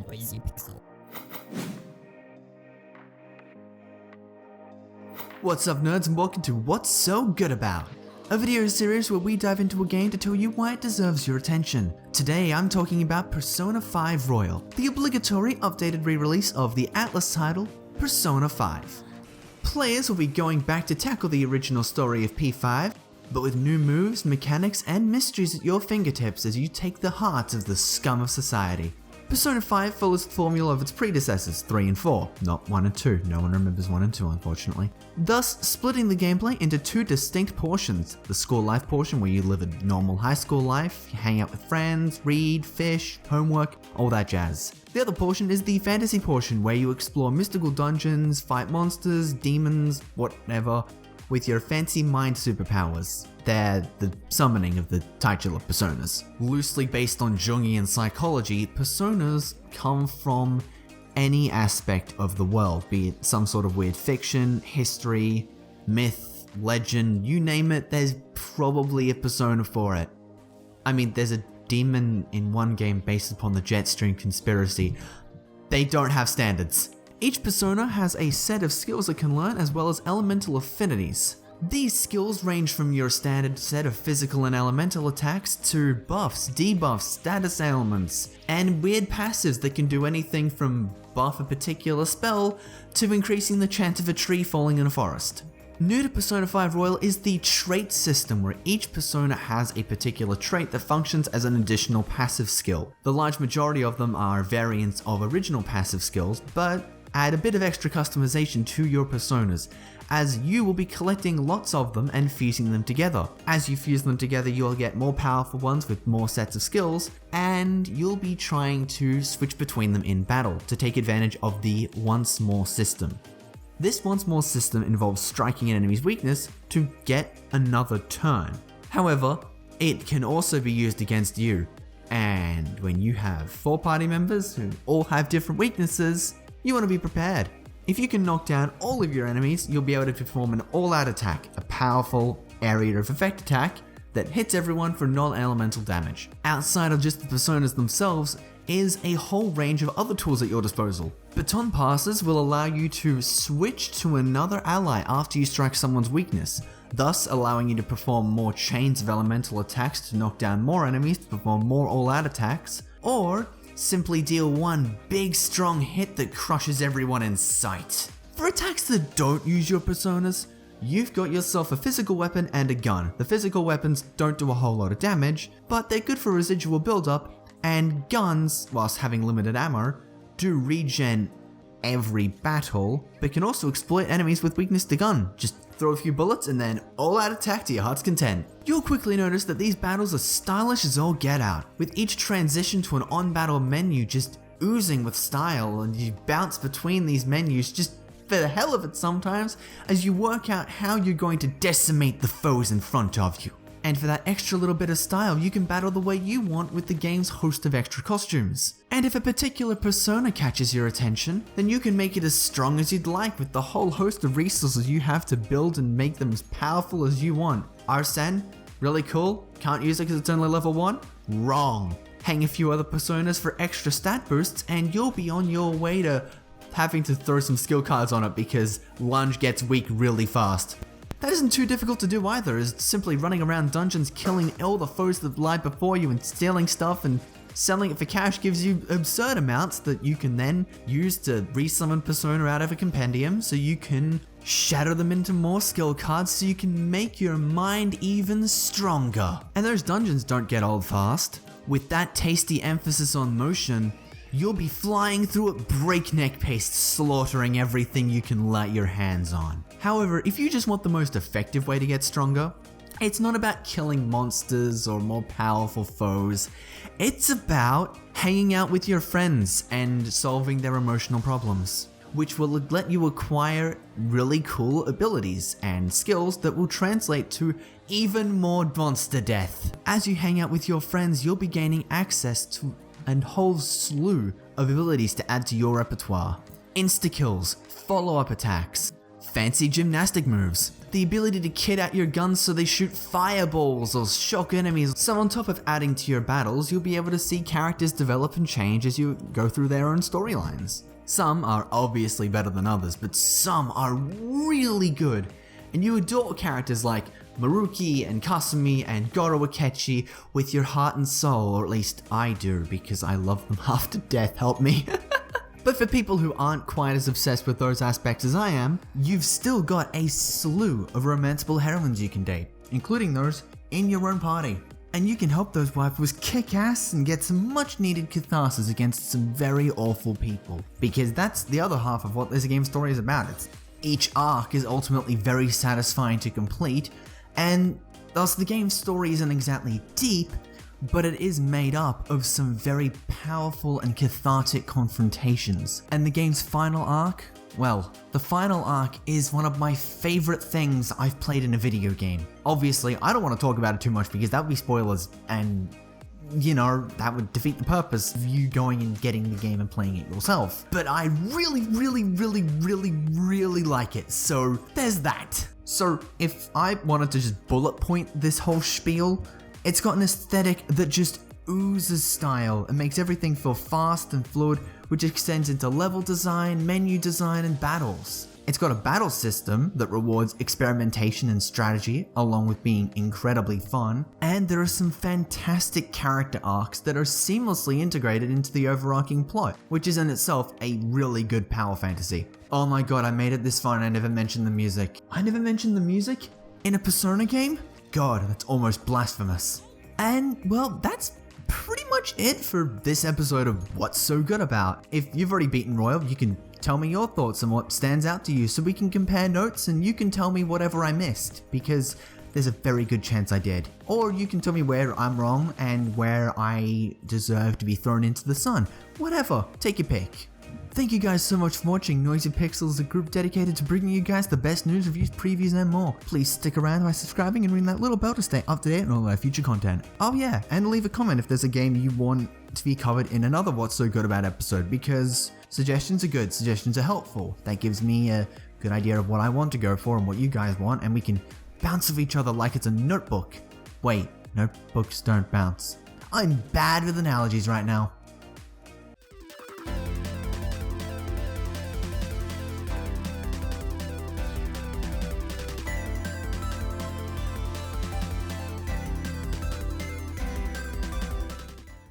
noisy pixel. What's up, nerds, and welcome to What's So Good About, a video series where we dive into a game to tell you why it deserves your attention. Today I'm talking about Persona 5 Royal, the obligatory updated re-release of the Atlas title, Persona 5. Players will be going back to tackle the original story of P5, but with new moves, mechanics, and mysteries at your fingertips as you take the heart of the scum of society. Persona 5 follows the formula of its predecessors, 3 and 4, not 1 and 2, no one remembers 1 and 2 unfortunately. Thus, splitting the gameplay into two distinct portions, the school life portion where you live a normal high school life, you hang out with friends, read, fish, homework, all that jazz. The other portion is the fantasy portion where you explore mystical dungeons, fight monsters, demons, whatever, with your fancy mind superpowers. They're the summoning of the titular personas. Loosely based on Jungian psychology, personas come from any aspect of the world, be it some sort of weird fiction, history, myth, legend, you name it, there's probably a persona for it. I mean, there's a demon in one game based upon the Jetstream conspiracy. They don't have standards. Each persona has a set of skills it can learn as well as elemental affinities. These skills range from your standard set of physical and elemental attacks to buffs, debuffs, status ailments, and weird passives that can do anything from buff a particular spell to increasing the chance of a tree falling in a forest. New to Persona 5 Royal is the trait system, where each persona has a particular trait that functions as an additional passive skill. The large majority of them are variants of original passive skills, but add a bit of extra customization to your personas, as you will be collecting lots of them and fusing them together. As you fuse them together, you'll get more powerful ones with more sets of skills, and you'll be trying to switch between them in battle to take advantage of the once more system. This once more system involves striking an enemy's weakness to get another turn. However, it can also be used against you, and when you have 4 party members who all have different weaknesses, you want to be prepared. If you can knock down all of your enemies, you'll be able to perform an all-out attack, a powerful area of effect attack that hits everyone for non-elemental damage. Outside of just the personas themselves is a whole range of other tools at your disposal. Baton passes will allow you to switch to another ally after you strike someone's weakness, thus allowing you to perform more chains of elemental attacks to knock down more enemies to perform more all-out attacks, or simply deal one big strong hit that crushes everyone in sight. For attacks that don't use your personas, you've got yourself a physical weapon and a gun. The physical weapons don't do a whole lot of damage, but they're good for residual buildup, and guns, whilst having limited ammo, do regen every battle, but can also exploit enemies with weakness to gun. Just throw a few bullets and then all out attack to your heart's content. You'll quickly notice that these battles are stylish as all get out, with each transition to an on-battle menu just oozing with style, and you bounce between these menus just for the hell of it sometimes as you work out how you're going to decimate the foes in front of you. And for that extra little bit of style, you can battle the way you want with the game's host of extra costumes. And if a particular persona catches your attention, then you can make it as strong as you'd like with the whole host of resources you have to build and make them as powerful as you want. Arsene, really cool, can't use it because it's only level 1? Wrong. Hang a few other personas for extra stat boosts and you'll be on your way to having to throw some skill cards on it because Lunge gets weak really fast. That isn't too difficult to do either, as simply running around dungeons killing all the foes that lie before you and stealing stuff and selling it for cash gives you absurd amounts that you can then use to resummon persona out of a compendium so you can shatter them into more skill cards so you can make your mind even stronger. And those dungeons don't get old fast. With that tasty emphasis on motion, you'll be flying through at breakneck pace, slaughtering everything you can light your hands on. However, if you just want the most effective way to get stronger, it's not about killing monsters or more powerful foes. It's about hanging out with your friends and solving their emotional problems, which will let you acquire really cool abilities and skills that will translate to even more monster death. As you hang out with your friends, you'll be gaining access to a whole slew of abilities to add to your repertoire. Insta-kills, follow-up attacks, fancy gymnastic moves, the ability to kit out your guns so they shoot fireballs or shock enemies. So on top of adding to your battles, you'll be able to see characters develop and change as you go through their own storylines. Some are obviously better than others, but some are really good. And you adore characters like Maruki and Kasumi and Goro Akechi with your heart and soul, or at least I do, because I love them half to death, help me. But for people who aren't quite as obsessed with those aspects as I am, you've still got a slew of romanceable heroines you can date, including those in your own party. And you can help those waifus kick ass and get some much needed catharsis against some very awful people. Because that's the other half of what this game's story is about. Each arc is ultimately very satisfying to complete, and thus the game's story isn't exactly deep, but it is made up of some very powerful and cathartic confrontations. And the game's final arc? Well, the final arc is one of my favorite things I've played in a video game. Obviously, I don't want to talk about it too much because that would be spoilers, and you know, that would defeat the purpose of you going and getting the game and playing it yourself. But I really like it, so there's that. So if I wanted to just bullet point this whole spiel, it's got an aesthetic that just oozes style and makes everything feel fast and fluid, which extends into level design, menu design, and battles. It's got a battle system that rewards experimentation and strategy, along with being incredibly fun, and there are some fantastic character arcs that are seamlessly integrated into the overarching plot, which is in itself a really good power fantasy. Oh my god, I made it this far and I never mentioned the music. I never mentioned the music? In a Persona game? God, that's almost blasphemous. And, well, that's pretty much it for this episode of What's So Good About. If you've already beaten Royal, you can tell me your thoughts on what stands out to you so we can compare notes, and you can tell me whatever I missed, because there's a very good chance I did. Or you can tell me where I'm wrong and where I deserve to be thrown into the sun. Whatever, take your pick. Thank you guys so much for watching. Noisy Pixel is a group dedicated to bringing you guys the best news, reviews, previews, and more. Please stick around by subscribing and ring that little bell to stay up to date on all our future content. Oh yeah, and leave a comment if there's a game you want to be covered in another What's So Good About episode, because suggestions are good, suggestions are helpful. That gives me a good idea of what I want to go for and what you guys want, and we can bounce off each other like it's a notebook. Wait, notebooks don't bounce. I'm bad with analogies right now.